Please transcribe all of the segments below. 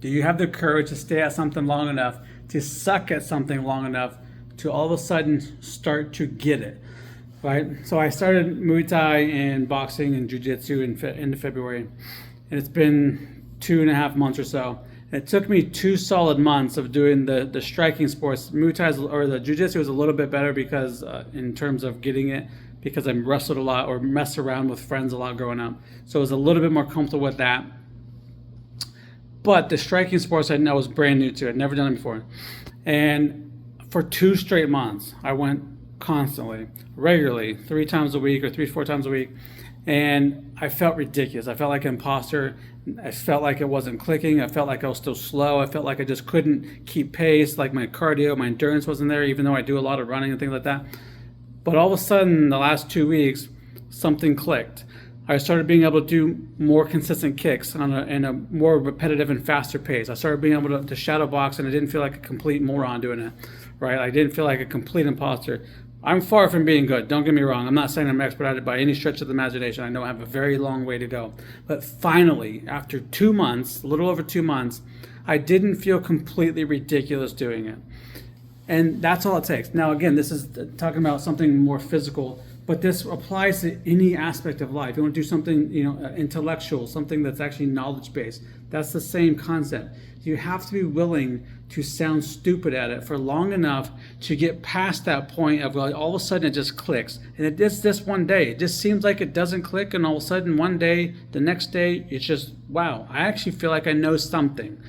Do you have the courage to stay at something long enough, to suck at something long enough, to all of a sudden start to get it? Right? So I started Muay Thai and boxing and Jiu-Jitsu in end of February, and it's been 2.5 months or so. It took me 2 solid months of doing the striking sports. Muay Thai or the Jiu-Jitsu was a little bit better because in terms of getting it, because I wrestled a lot or messed around with friends a lot growing up. So I was a little bit more comfortable with that. But the striking sports I was brand new to. I'd never done it before. And for 2 straight months, I went constantly, regularly, 3 times a week or 3 to 4 times a week. And I felt ridiculous. I felt like an imposter. I felt like it wasn't clicking. I felt like I was still slow. I felt like I just couldn't keep pace. Like my cardio, my endurance wasn't there, even though I do a lot of running and things like that. But all of a sudden, the last 2 weeks, something clicked. I started being able to do more consistent kicks in a more repetitive and faster pace. I started being able to shadow box, and I didn't feel like a complete moron doing it, right? I didn't feel like a complete imposter. I'm far from being good. Don't get me wrong. I'm not saying I'm expert at it by any stretch of the imagination. I know I have a very long way to go. But finally, after 2 months, a little over 2 months, I didn't feel completely ridiculous doing it. And that's all it takes. Now, again, this is talking about something more physical, but this applies to any aspect of life. You want to do something, intellectual, something that's actually knowledge-based. That's the same concept. You have to be willing to sound stupid at it for long enough to get past that point of like, all of a sudden it just clicks. And it is this one day. It just seems like it doesn't click, and all of a sudden one day, the next day, it's just, wow, I actually feel like I know something.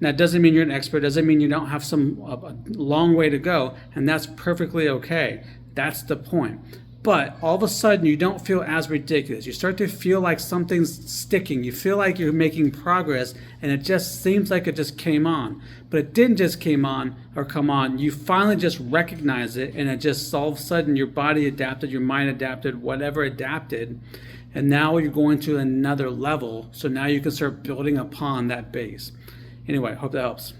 Now, it doesn't mean you're an expert, doesn't mean you don't have a long way to go, and that's perfectly okay. That's the point. But all of a sudden, you don't feel as ridiculous. You start to feel like something's sticking. You feel like you're making progress, and it just seems like it just came on. But it didn't just come on. You finally just recognize it, and it just all of a sudden, your body adapted, your mind adapted, whatever adapted, and now you're going to another level. So now you can start building upon that base. Anyway, hope that helps.